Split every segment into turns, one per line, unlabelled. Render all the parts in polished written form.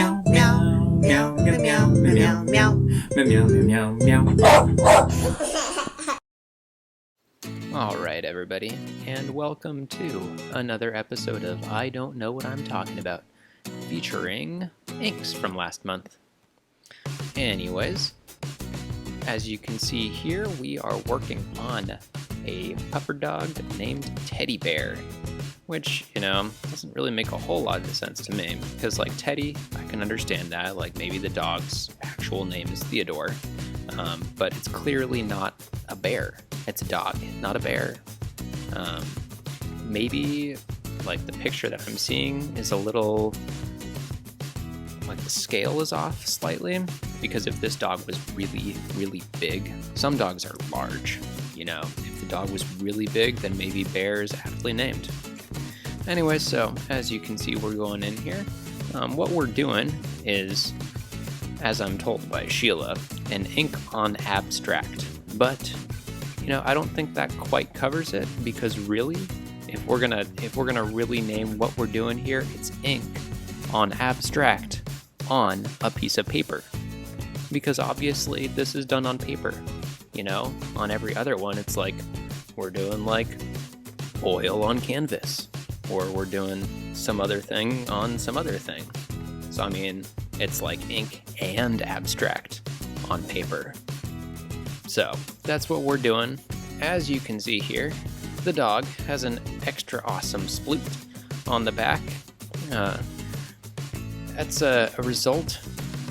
Meow, meow, meow, meow, meow, meow, meow, meow, meow, meow, meow.
Alright everybody, and welcome to another episode of I Don't Know What I'm Talking About, featuring inks from last month. Anyways, as you can see here, we are working on a pupper dog named Teddy Bear, which, doesn't really make a whole lot of sense to me, because like Teddy, I can understand that, like maybe the dog's actual name is Theodore, but it's clearly not a bear. It's a dog, not a bear. Maybe like the picture that I'm seeing is a little, like the scale is off slightly, because if this dog was really, really big, some dogs are large, if the dog was really big, then maybe bear is aptly named. Anyway, so as you can see, we're going in here. What we're doing is, as I'm told by Sheila, an ink on abstract, but I don't think that quite covers it, because really, if we're gonna really name what we're doing here, it's ink on abstract on a piece of paper, because obviously this is done on paper. On every other one, it's like we're doing like oil on canvas, or we're doing some other thing on some other thing. So I mean, it's like ink and abstract on paper. So that's what we're doing. As you can see here, the dog has an extra awesome sploot on the back. That's a result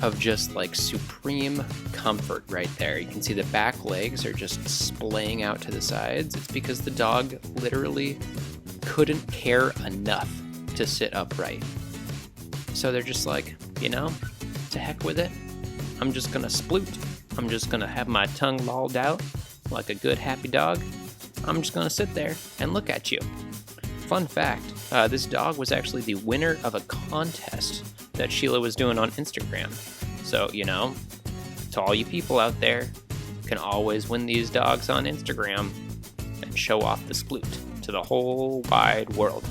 of just like supreme comfort right there. You can see the back legs are just splaying out to the sides. It's because the dog literally couldn't care enough to sit upright. So they're just like, to heck with it. I'm just gonna sploot. I'm just gonna have my tongue lolled out like a good happy dog. I'm just gonna sit there and look at you. Fun fact, this dog was actually the winner of a contest that Sheila was doing on Instagram. So, to all you people out there, you can always win these dogs on Instagram and show off the sploot to the whole wide world.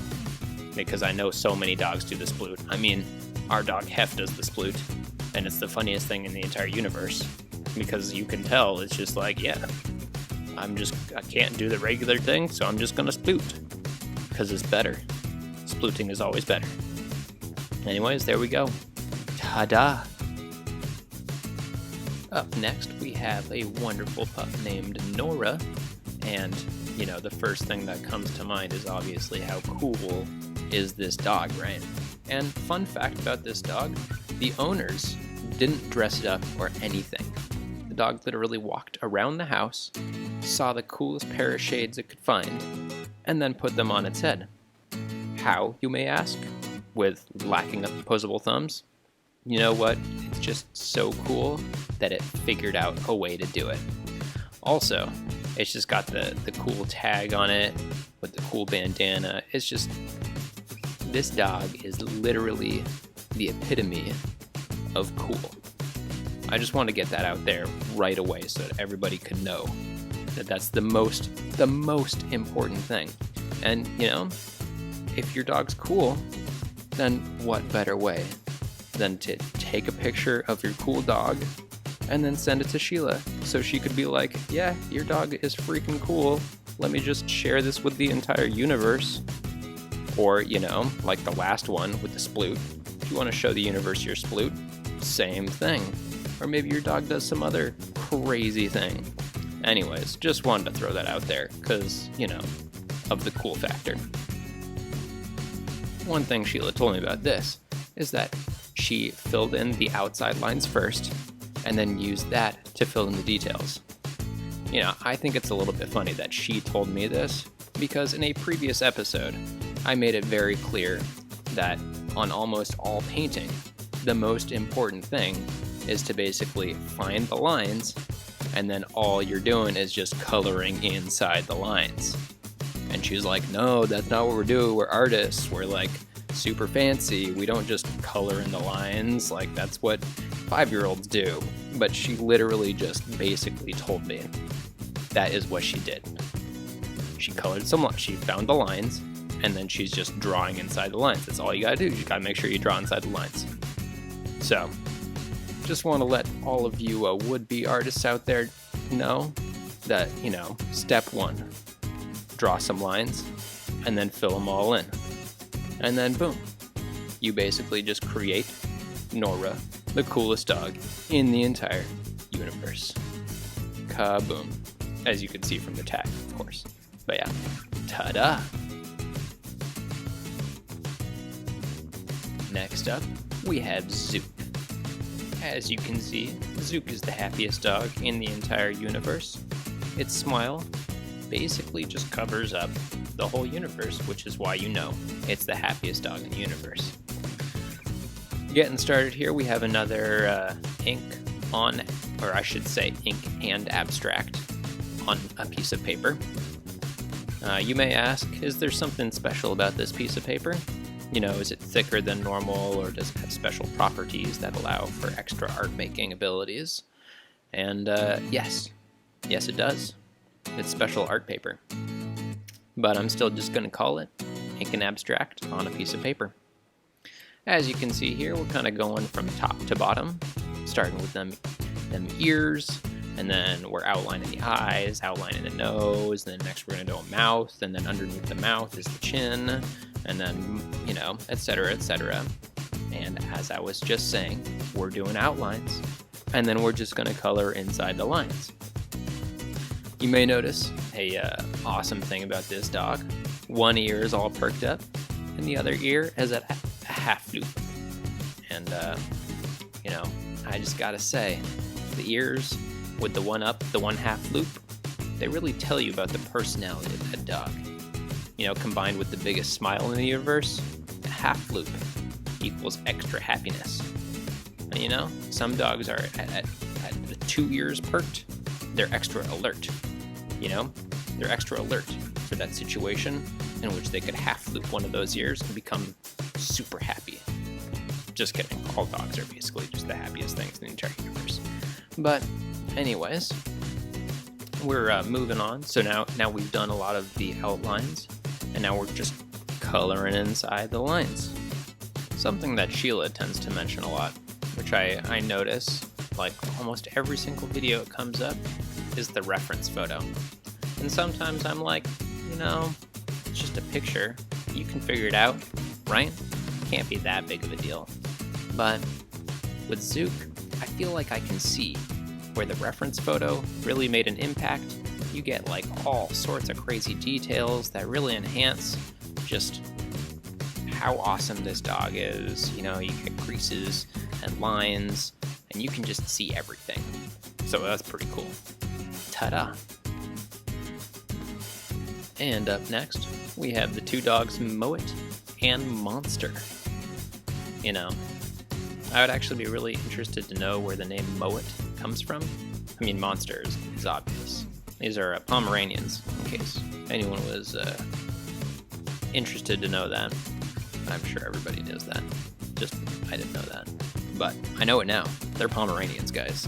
Because I know so many dogs do the sploot. I mean, our dog Hef does the sploot, and it's the funniest thing in the entire universe. Because you can tell, it's just like, yeah, I can't do the regular thing, so I'm just gonna sploot. Because it's better. Splooting is always better. Anyways, there we go. Ta-da! Up next, we have a wonderful pup named Nora, and, the first thing that comes to mind is obviously how cool is this dog, right? And fun fact about this dog, the owners didn't dress it up or anything. The dog literally walked around the house, saw the coolest pair of shades it could find, and then put them on its head. How, you may ask? With lacking opposable thumbs? You know what? It's just so cool that it figured out a way to do it. Also, it's just got the cool tag on it with the cool bandana. It's just, this dog is literally the epitome of cool. I just want to get that out there right away so that everybody could know that that's the most important thing. And, if your dog's cool, then what better way than to take a picture of your cool dog and then send it to Sheila so she could be like, yeah, your dog is freaking cool. Let me just share this with the entire universe. Or, like the last one with the sploot. If you want to show the universe your sploot, same thing. Or maybe your dog does some other crazy thing. Anyways, just wanted to throw that out there because, of the cool factor. One thing Sheila told me about this is that she filled in the outside lines first and then used that to fill in the details. I think it's a little bit funny that she told me this because in a previous episode, I made it very clear that on almost all painting, the most important thing is to basically find the lines, and then all you're doing is just coloring inside the lines. And she's like, no, that's not what we're doing. We're artists. We're like super fancy. We don't just color in the lines. Like that's what 5-year-olds do. But she literally just basically told me that is what she did. She colored some lines. She found the lines, and then she's just drawing inside the lines. That's all you gotta do. You gotta make sure you draw inside the lines. So, just want to let all of you would-be artists out there know that, step 1, draw some lines, and then fill them all in. And then boom, you basically just create Nora, the coolest dog in the entire universe. Kaboom. As you can see from the tag, of course. But yeah, ta-da! Next up, we have Zook. As you can see, Zook is the happiest dog in the entire universe. Its smile basically just covers up the whole universe, which is why it's the happiest dog in the universe. Getting started here, we have another ink and abstract on a piece of paper. You may ask, is there something special about this piece of paper? Is it thicker than normal, or does it have special properties that allow for extra art making abilities? And yes it does. It's special art paper. But I'm still just going to call it ink and abstract on a piece of paper. As you can see here, we're kind of going from top to bottom, starting with them ears, and then we're outlining the eyes, outlining the nose, and then next we're going to do a mouth, and then underneath the mouth is the chin, and then, etc., etc. And as I was just saying, we're doing outlines, and then we're just going to color inside the lines. You may notice a awesome thing about this dog. One ear is all perked up, and the other ear has a half loop. And, I just gotta say, the ears with the one up, the one half loop, they really tell you about the personality of that dog. Combined with the biggest smile in the universe, a half loop equals extra happiness. And some dogs are at the 2 ears perked, they're extra alert. They're extra alert for that situation in which they could half loop one of those ears and become super happy. Just kidding, all dogs are basically just the happiest things in the entire universe. But anyways, we're moving on. So now we've done a lot of the outlines, and now we're just coloring inside the lines. Something that Sheila tends to mention a lot, which I notice, like almost every single video it comes up, is the reference photo. And sometimes I'm like, it's just a picture. You can figure it out, right? Can't be that big of a deal. But with Zook, I feel like I can see where the reference photo really made an impact. You get like all sorts of crazy details that really enhance just how awesome this dog is. You get creases and lines, and you can just see everything. So that's pretty cool. Ta-da! And up next, we have the two dogs Moet and Monster. I would actually be really interested to know where the name Moet comes from. Monster is obvious. These are Pomeranians, in case anyone was interested to know that. I'm sure everybody knows that. Just, I didn't know that. But I know it now. They're Pomeranians, guys.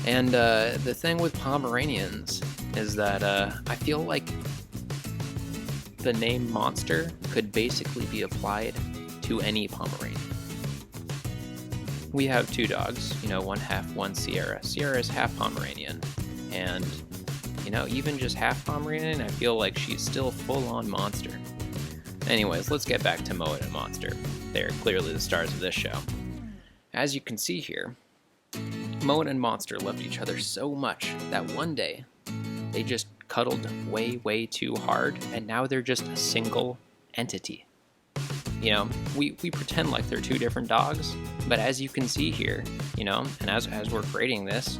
And the thing with Pomeranians is that I feel like the name Monster could basically be applied to any Pomeranian. We have two dogs, one Sierra. Sierra is half Pomeranian, and even just half Pomeranian, I feel like she's still full-on monster. Anyways, let's get back to Moet and Monster. They're clearly the stars of this show. As you can see here, Moet and Monster loved each other so much that one day they just cuddled way too hard, and now they're just a single entity. We pretend like they're two different dogs, but as you can see here, and as we're creating this,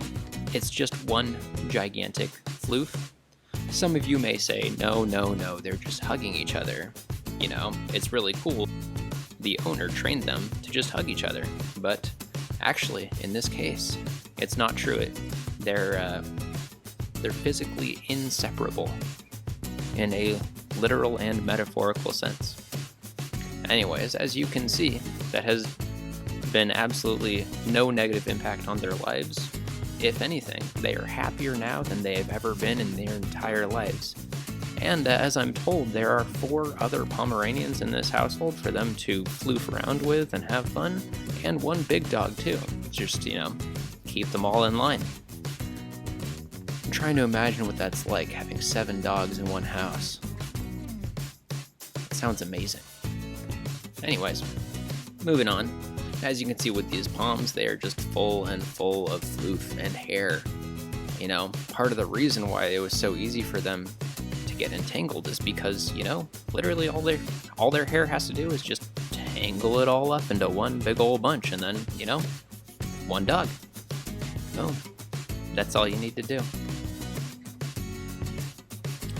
it's just one gigantic floof. Some of you may say, no, they're just hugging each other. It's really cool. The owner trained them to just hug each other, but actually, in this case, it's not true. They're physically inseparable in a literal and metaphorical sense. Anyways, as you can see, that has been absolutely no negative impact on their lives. If anything, they are happier now than they have ever been in their entire lives. And as I'm told, there are 4 other Pomeranians in this household for them to floof around with and have fun, and 1 big dog too. Just, keep them all in line. I'm trying to imagine what that's like, having 7 dogs in one house. It sounds amazing. Anyways, moving on. As you can see with these palms, they are just full and full of floof and hair. Part of the reason why it was so easy for them to get entangled is because, literally all their hair has to do is just tangle it all up into one big old bunch, and then, one dog. Boom. That's all you need to do.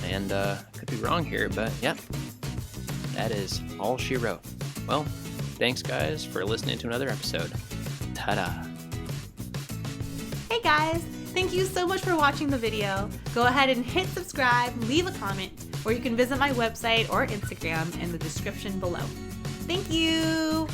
And could be wrong here, but yep, that is all she wrote. Well, thanks guys for listening to another episode. Ta-da.
Hey guys, thank you so much for watching the video. Go ahead and hit subscribe, leave a comment, or you can visit my website or Instagram in the description below. Thank you.